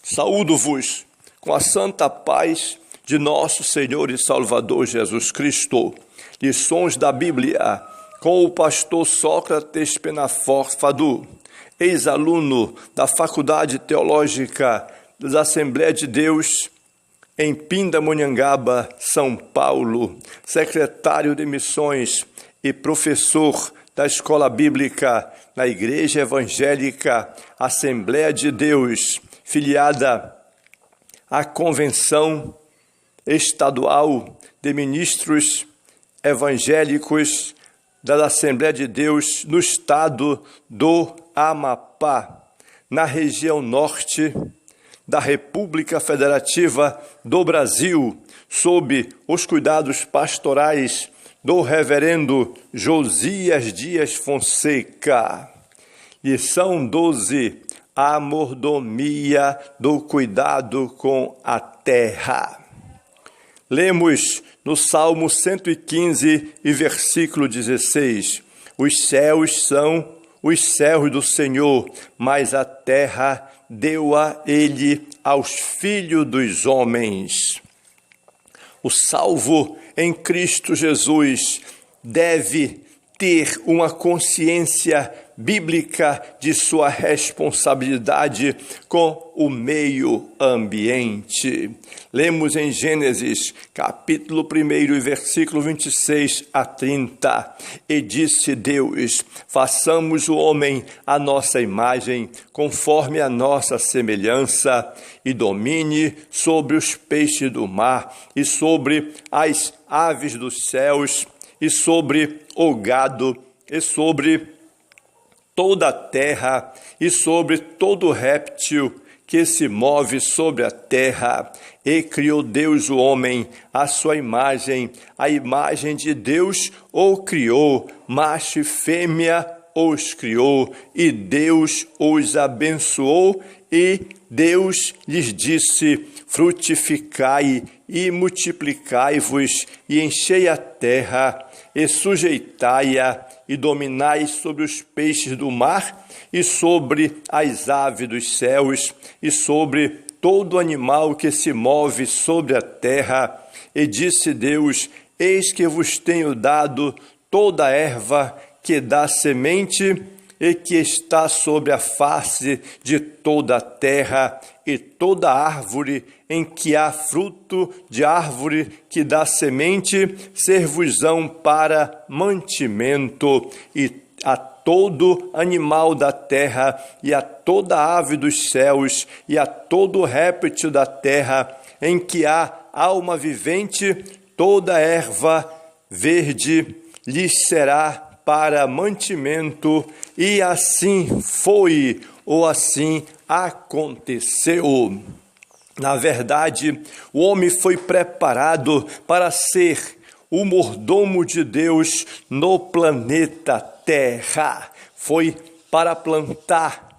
Saúdo-vos com a santa paz de nosso Senhor e Salvador Jesus Cristo. Lições da Bíblia com o pastor Sócrates Penaforte, ex-aluno da Faculdade Teológica da Assembleia de Deus em Pindamonhangaba, São Paulo, secretário de missões e professor da Escola Bíblica na Igreja Evangélica Assembleia de Deus, filiada à Convenção Estadual de Ministros Evangélicos da Assembleia de Deus no estado do Amapá, na região norte da República Federativa do Brasil, sob os cuidados pastorais do reverendo Josias Dias Fonseca. Lição 12. A mordomia do cuidado com a terra. Lemos no Salmo 115 e versículo 16. Os céus são os céus do Senhor, mas a terra deu-a ele aos filhos dos homens. O salvo em Cristo Jesus deve ter uma consciência bíblica de sua responsabilidade com o meio ambiente. Lemos em Gênesis, capítulo 1, versículo 26 a 30. E disse Deus: façamos o homem à nossa imagem, conforme a nossa semelhança, e domine sobre os peixes do mar, e sobre as aves dos céus, e sobre o gado, e sobre toda a terra, e sobre todo réptil que se move sobre a terra. E criou Deus o homem à sua imagem, a imagem de Deus o criou, macho e fêmea os criou, e Deus os abençoou, e Deus lhes disse: frutificai e multiplicai-vos, e enchei a terra, e sujeitai-a, e dominai sobre os peixes do mar, e sobre as aves dos céus, e sobre todo animal que se move sobre a terra. E disse Deus: eis que vos tenho dado toda a erva que dá semente, e que está sobre a face de toda a terra, e toda árvore em que há fruto de árvore que dá semente, ser-vos-ão para mantimento, e a todo animal da terra, e a toda ave dos céus, e a todo réptil da terra, em que há alma vivente, toda erva verde lhes será para mantimento. E assim foi, ou assim aconteceu. Na verdade, o homem foi preparado para ser o mordomo de Deus no planeta Terra. Foi para plantar,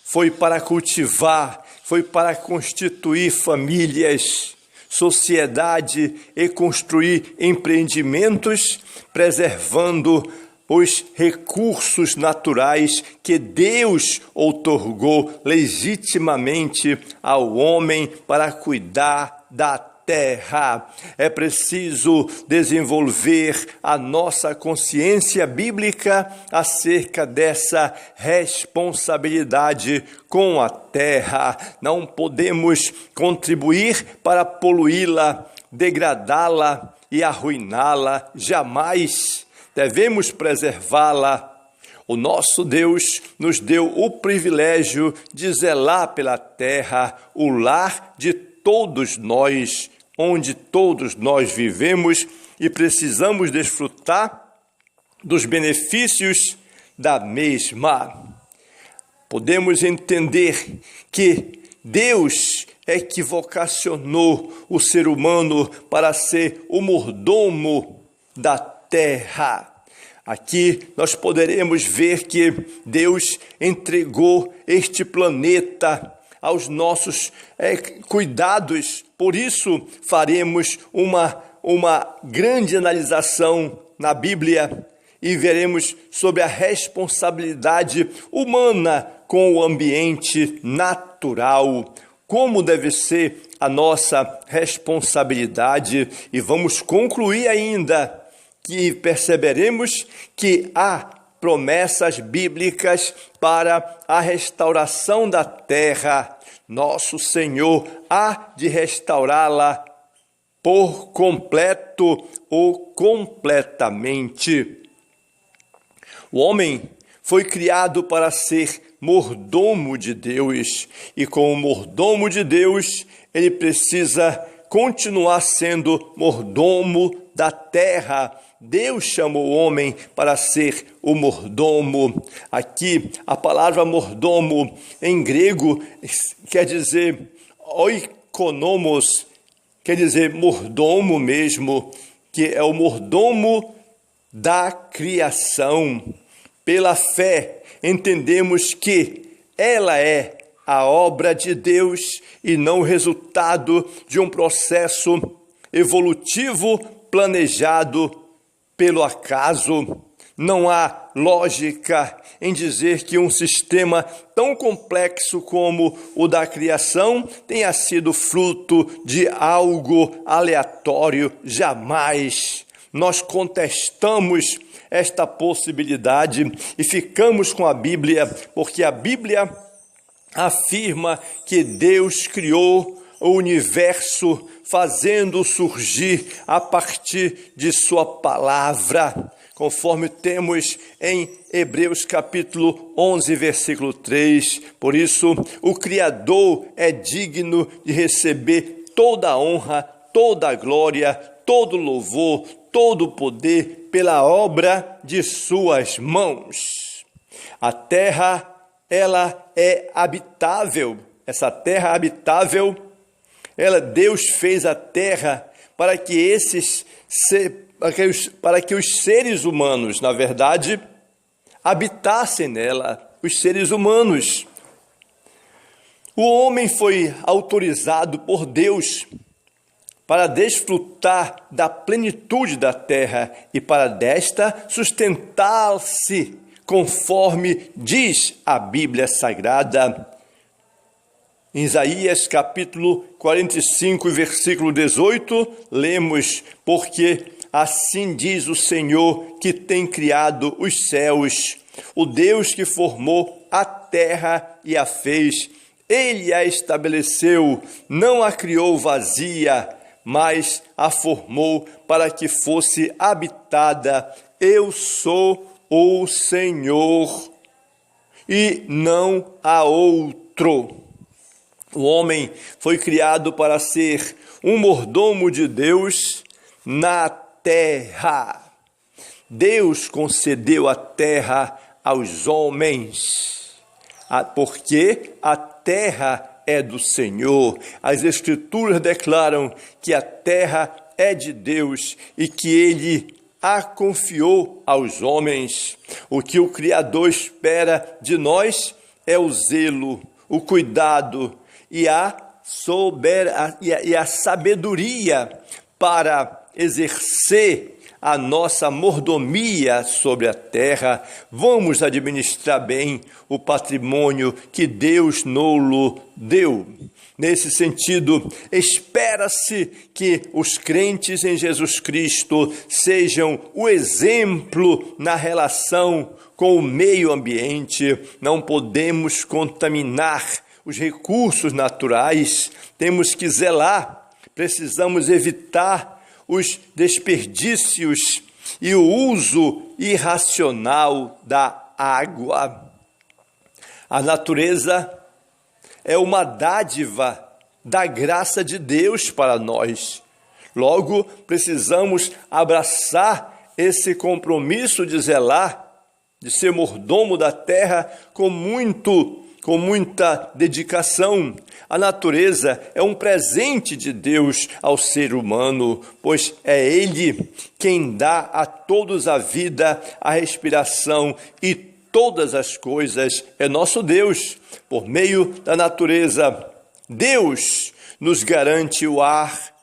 foi para cultivar, foi para constituir famílias, sociedade e construir empreendimentos, preservando os recursos naturais que Deus outorgou legitimamente ao homem para cuidar da terra. É preciso desenvolver a nossa consciência bíblica acerca dessa responsabilidade com a terra. Não podemos contribuir para poluí-la, degradá-la e arruiná-la, jamais. Devemos preservá-la. O nosso Deus nos deu o privilégio de zelar pela terra, o lar de todos nós, onde todos nós vivemos e precisamos desfrutar dos benefícios da mesma. Podemos entender que Deus é que vocacionou o ser humano para ser o mordomo da terra. Aqui nós poderemos ver que Deus entregou este planeta aos nossos cuidados. Por isso faremos uma grande analisação na Bíblia e veremos sobre a responsabilidade humana com o ambiente natural. como deve ser a nossa responsabilidade, e vamos concluir ainda que perceberemos que há promessas bíblicas para a restauração da terra. Nosso Senhor há de restaurá-la por completo ou completamente. O homem foi criado para ser mordomo de Deus, e como mordomo de Deus, ele precisa continuar sendo mordomo da terra. Deus chamou o homem para ser o mordomo. Aqui, a palavra mordomo em grego quer dizer oikonomos, quer dizer mordomo mesmo, que é o mordomo da criação. Pela fé, entendemos que ela é a obra de Deus e não o resultado de um processo evolutivo planejado pelo acaso. Não há lógica em dizer que um sistema tão complexo como o da criação tenha sido fruto de algo aleatório. Jamais. Nós contestamos esta possibilidade e ficamos com a Bíblia, porque a Bíblia afirma que Deus criou o universo fazendo surgir a partir de sua palavra, conforme temos em Hebreus capítulo 11, versículo 3. Por isso, o Criador é digno de receber toda a honra, toda a glória, todo o louvor, todo o poder pela obra de suas mãos. A terra, ela é habitável. Essa terra habitável, Deus fez a terra para que os seres humanos, na verdade, habitassem nela, os seres humanos. O homem foi autorizado por Deus para desfrutar da plenitude da terra e para desta sustentar-se, conforme diz a Bíblia Sagrada. Em Isaías capítulo 45, versículo 18, lemos: porque assim diz o Senhor que tem criado os céus, o Deus que formou a terra e a fez. Ele a estabeleceu, não a criou vazia, mas a formou para que fosse habitada. Eu sou o Senhor e não há outro. O homem foi criado para ser um mordomo de Deus na terra. Deus concedeu a terra aos homens, porque a terra é do Senhor. As Escrituras declaram que a terra é de Deus e que Ele a confiou aos homens. O que o Criador espera de nós é o zelo, o cuidado e a sabedoria para exercer a nossa mordomia sobre a terra. Vamos administrar bem o patrimônio que Deus nos deu. Nesse sentido, espera-se que os crentes em Jesus Cristo sejam o exemplo na relação com o meio ambiente. Não podemos contaminar os recursos naturais, temos que zelar, precisamos evitar os desperdícios e o uso irracional da água. A natureza é uma dádiva da graça de Deus para nós. Logo, precisamos abraçar esse compromisso de zelar, de ser mordomo da terra com muita dedicação. A natureza é um presente de Deus ao ser humano, pois é Ele quem dá a todos a vida, a respiração e todas as coisas. É nosso Deus. Por meio da natureza, Deus nos garante o ar,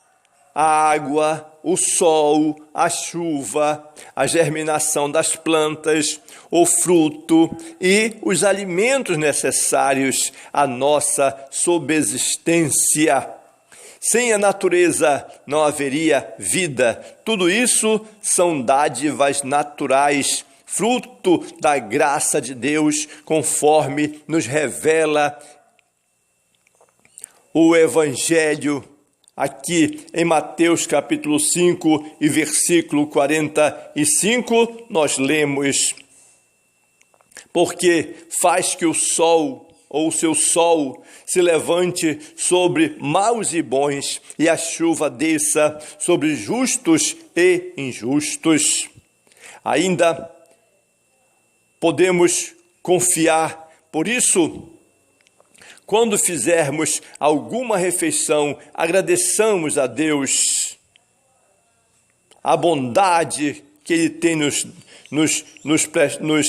a água, o sol, a chuva, a germinação das plantas, o fruto e os alimentos necessários à nossa subsistência. Sem a natureza não haveria vida. Tudo isso são dádivas naturais, fruto da graça de Deus, conforme nos revela o Evangelho. Aqui em Mateus capítulo 5 e versículo 45, nós lemos: porque faz que o sol, ou o seu sol, se levante sobre maus e bons, e a chuva desça sobre justos e injustos. Ainda podemos confiar, por isso, quando fizermos alguma refeição, agradeçamos a Deus a bondade que Ele tem nos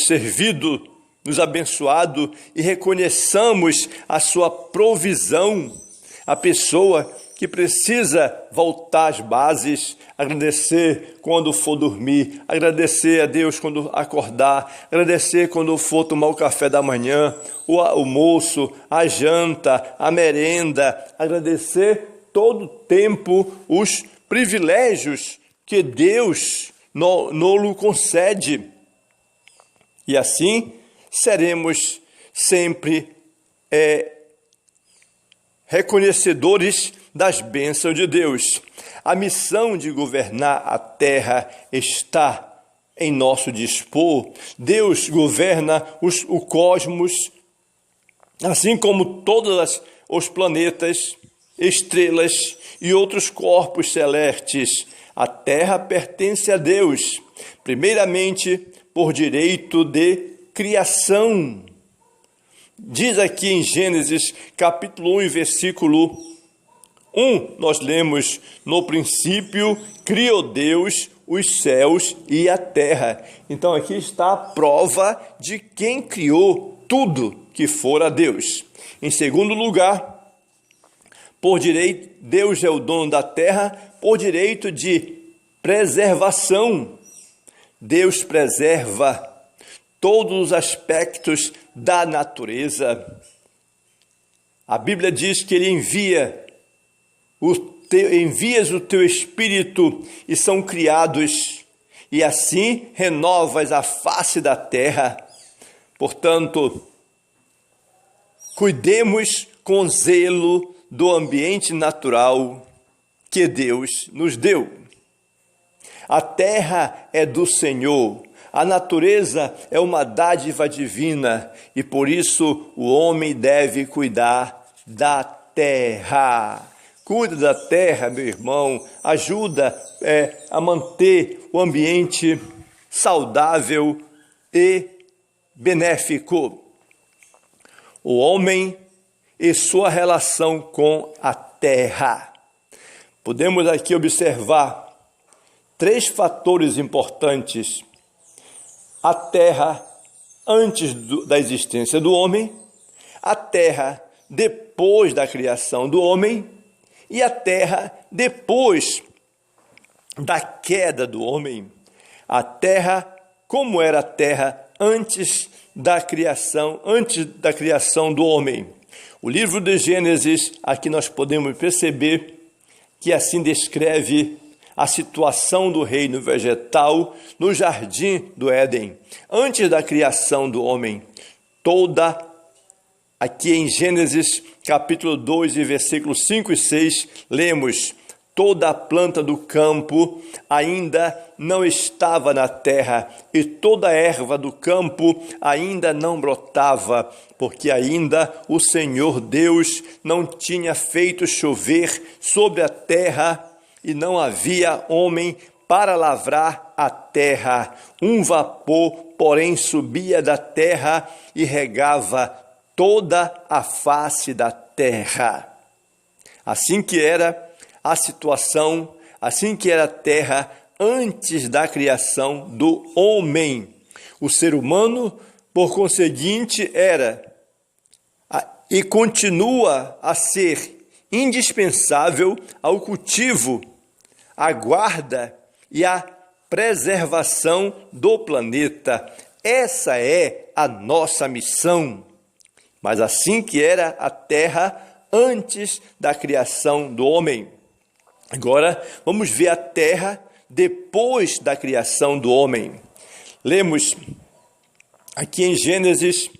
servido, nos abençoado, e reconheçamos a sua provisão. A pessoa que precisa voltar às bases, agradecer quando for dormir, agradecer a Deus quando acordar, agradecer quando for tomar o café da manhã, o almoço, a janta, a merenda, agradecer todo o tempo os privilégios que Deus nos concede. E assim seremos sempre reconhecedores das bênçãos de Deus. A missão de governar a terra está em nosso dispor. Deus governa o cosmos, assim como todos os planetas, estrelas e outros corpos celestes. A terra pertence a Deus, primeiramente por direito de criação. Diz aqui em Gênesis capítulo 1, versículo 1, nós lemos: no princípio criou Deus os céus e a terra. Então aqui está a prova de quem criou tudo, que fora Deus. Em segundo lugar, por direito, Deus é o dono da terra por direito de preservação. Deus preserva todos os aspectos da natureza. A Bíblia diz que Ele envias o teu Espírito e são criados, e assim renovas a face da terra. Portanto, cuidemos com zelo do ambiente natural que Deus nos deu. A terra é do Senhor. A natureza é uma dádiva divina e por isso o homem deve cuidar da terra. Cuida da terra, meu irmão, ajuda a manter o ambiente saudável e benéfico. O homem e sua relação com a terra. Podemos aqui observar 3 fatores importantes. A terra antes da existência do homem, a terra depois da criação do homem e a terra depois da queda do homem. A terra, como era a terra antes da criação do homem. O livro de Gênesis, aqui nós podemos perceber que assim descreve a situação do reino vegetal no jardim do Éden, antes da criação do homem. Aqui em Gênesis capítulo 2, versículos 5 e 6, lemos: toda a planta do campo ainda não estava na terra, e toda a erva do campo ainda não brotava, porque ainda o Senhor Deus não tinha feito chover sobre a terra, e não havia homem para lavrar a terra. Um vapor, porém, subia da terra e regava toda a face da terra. Assim que era a situação, assim que era a terra antes da criação do homem. O ser humano, por conseguinte, era e continua a ser indispensável ao cultivo, a guarda e a preservação do planeta. Essa é a nossa missão. Mas assim que era a terra antes da criação do homem. Agora vamos ver a terra depois da criação do homem. Lemos aqui em Gênesis,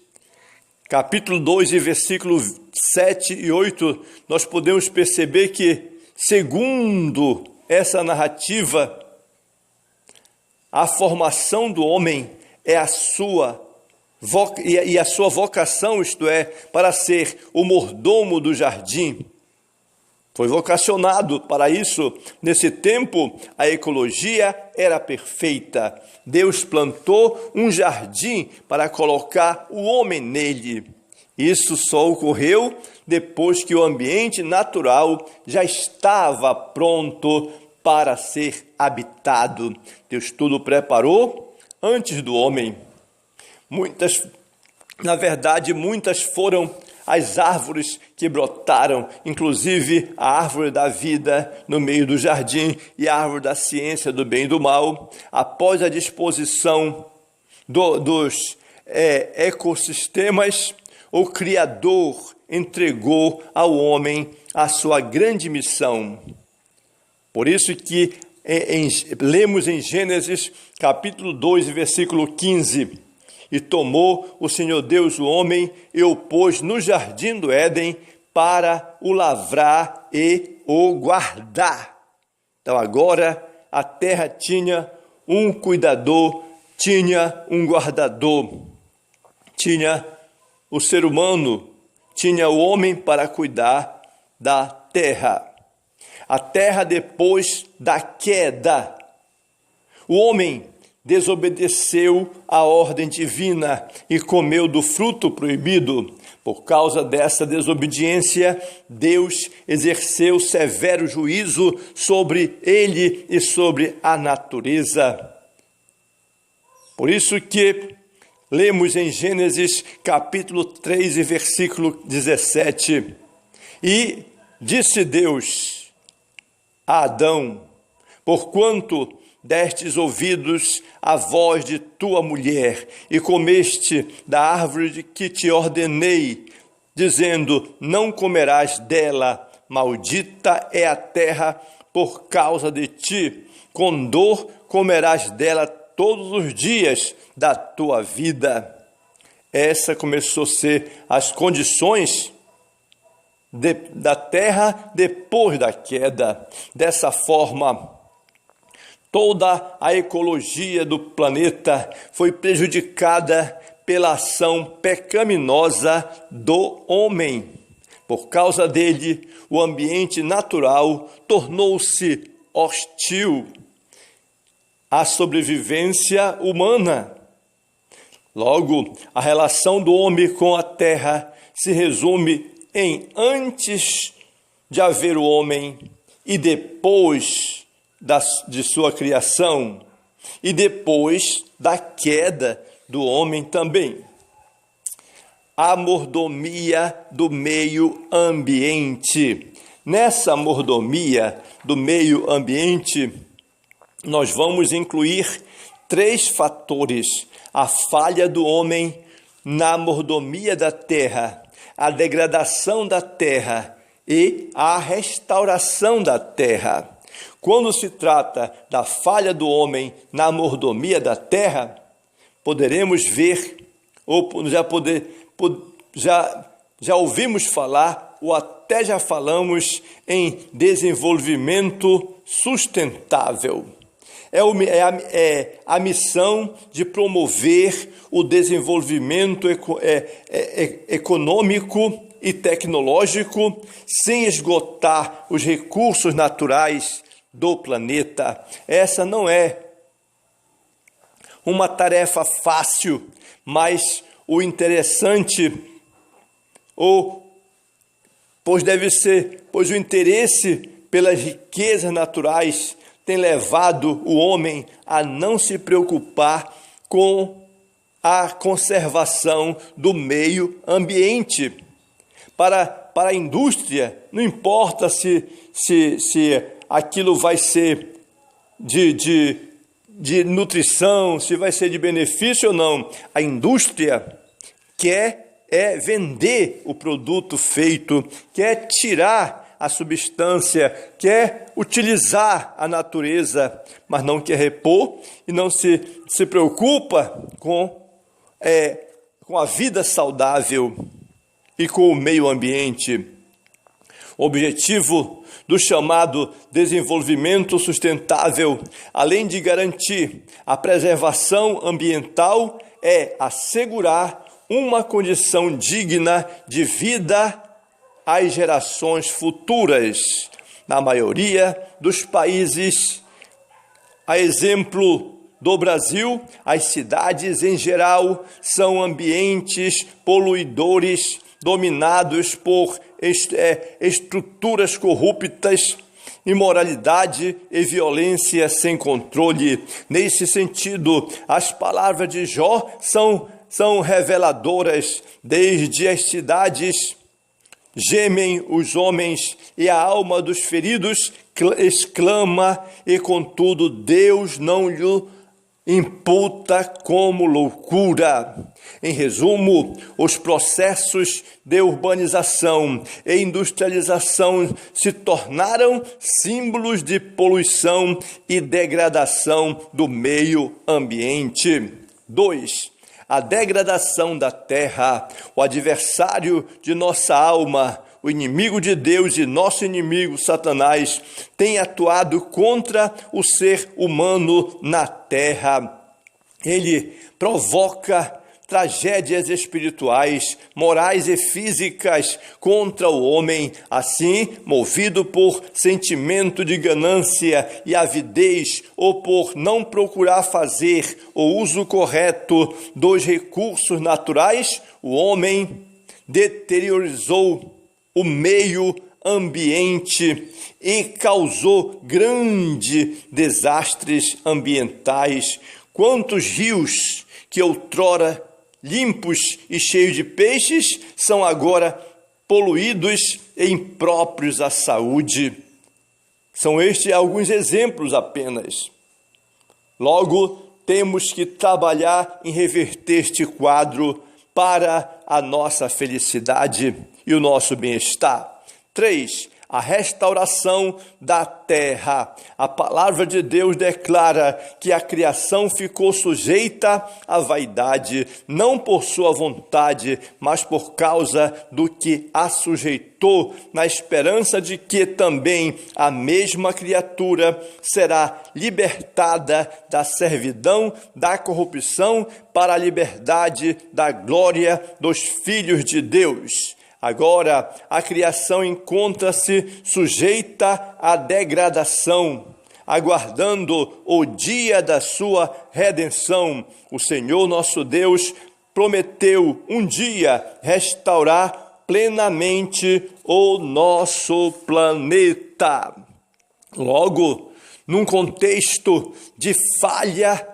capítulo 2, versículo 7 e 8, nós podemos perceber que, segundo essa narrativa, a formação do homem é a sua vocação, isto é, para ser o mordomo do jardim. Foi vocacionado para isso. Nesse tempo, a ecologia era perfeita. Deus plantou um jardim para colocar o homem nele. Isso só ocorreu depois que o ambiente natural já estava pronto para ser habitado. Deus tudo preparou antes do homem. Muitas foram as árvores que brotaram, inclusive a árvore da vida no meio do jardim e a árvore da ciência do bem e do mal. Após a disposição dos ecossistemas, o Criador entregou ao homem a sua grande missão. Por isso que lemos em Gênesis capítulo 2, versículo 15, e tomou o Senhor Deus o homem e o pôs no jardim do Éden para o lavrar e o guardar. Então agora a terra tinha um cuidador, tinha um guardador, tinha o ser humano, tinha o homem para cuidar da terra. A terra depois da queda. O homem desobedeceu a ordem divina e comeu do fruto proibido. Por causa dessa desobediência, Deus exerceu severo juízo sobre ele e sobre a natureza. Por isso que lemos em Gênesis capítulo 3, versículo 17. E disse Deus a Adão: porquanto destes ouvidos à voz de tua mulher, e comeste da árvore de que te ordenei, dizendo: não comerás dela, maldita é a terra por causa de ti, com dor comerás dela todos os dias da tua vida. Essa começou a ser as condições da terra depois da queda. Dessa forma, toda a ecologia do planeta foi prejudicada pela ação pecaminosa do homem. Por causa dele, o ambiente natural tornou-se hostil à sobrevivência humana. Logo, a relação do homem com a terra se resume em antes de haver o homem e depois de sua criação, e depois da queda do homem também. A mordomia do meio ambiente. Nessa mordomia do meio ambiente, nós vamos incluir 3 fatores: a falha do homem na mordomia da terra, a degradação da terra e a restauração da terra. Quando se trata da falha do homem na mordomia da terra, poderemos ver, ou já ouvimos falar, ou até já falamos em desenvolvimento sustentável. É a missão de promover o desenvolvimento econômico e tecnológico sem esgotar os recursos naturais do planeta. Essa não é uma tarefa fácil, mas o interessante, pois o interesse pelas riquezas naturais tem levado o homem a não se preocupar com a conservação do meio ambiente. Para a indústria, não importa se aquilo vai ser de nutrição, se vai ser de benefício ou não. A indústria quer vender o produto feito, quer tirar a substância, quer utilizar a natureza, mas não quer repor e não se preocupa com a vida saudável e com o meio ambiente. O objetivo do chamado desenvolvimento sustentável, além de garantir a preservação ambiental, é assegurar uma condição digna de vida às gerações futuras. Na maioria dos países, a exemplo do Brasil, as cidades em geral são ambientes poluidores, dominados por estruturas corruptas, imoralidade e violência sem controle. Nesse sentido, as palavras de Jó são reveladoras. Desde as cidades gemem os homens e a alma dos feridos exclama, e contudo Deus não lhe imputa como loucura. Em resumo, os processos de urbanização e industrialização se tornaram símbolos de poluição e degradação do meio ambiente. 2. A degradação da terra, o adversário de nossa alma, o inimigo de Deus e nosso inimigo, Satanás, tem atuado contra o ser humano na terra. Ele provoca tragédias espirituais, morais e físicas contra o homem. Assim, movido por sentimento de ganância e avidez, ou por não procurar fazer o uso correto dos recursos naturais, o homem deteriorizou o meio ambiente e causou grandes desastres ambientais. Quantos rios que outrora limpos e cheios de peixes são agora poluídos e impróprios à saúde? São estes alguns exemplos apenas. Logo, temos que trabalhar em reverter este quadro para a nossa felicidade e o nosso bem-estar. 3. A restauração da terra. A palavra de Deus declara que a criação ficou sujeita à vaidade, não por sua vontade, mas por causa do que a sujeitou, na esperança de que também a mesma criatura será libertada da servidão, da corrupção, para a liberdade da glória dos filhos de Deus. Agora, a criação encontra-se sujeita à degradação, aguardando o dia da sua redenção. O Senhor nosso Deus prometeu um dia restaurar plenamente o nosso planeta. Logo, num contexto de falha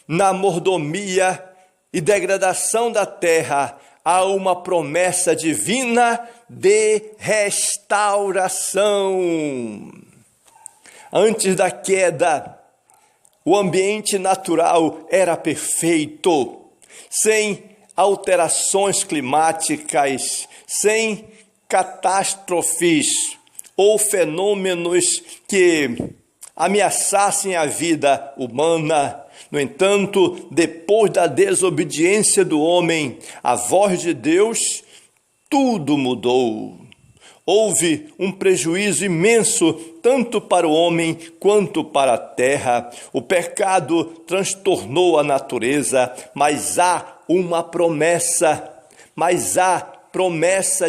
na mordomia e degradação da terra, há uma promessa divina de restauração. Antes da queda, o ambiente natural era perfeito, sem alterações climáticas, sem catástrofes ou fenômenos que ameaçassem a vida humana. No entanto, depois da desobediência do homem à voz de Deus, tudo mudou. Houve um prejuízo imenso, tanto para o homem quanto para a terra. O pecado transtornou a natureza, mas há uma promessa,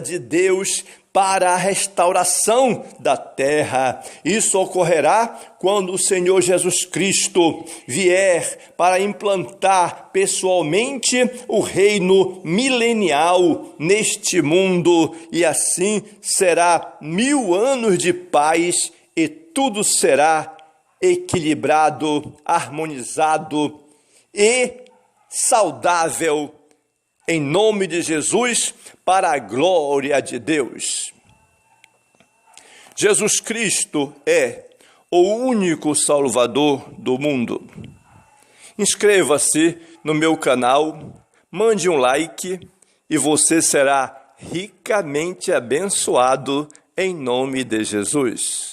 de Deus para a restauração da terra. Isso ocorrerá quando o Senhor Jesus Cristo vier para implantar pessoalmente o reino milenial neste mundo, e assim será 1000 anos de paz e tudo será equilibrado, harmonizado e saudável em nome de Jesus, para a glória de Deus. Jesus Cristo é o único Salvador do mundo. Inscreva-se no meu canal, mande um like e você será ricamente abençoado em nome de Jesus.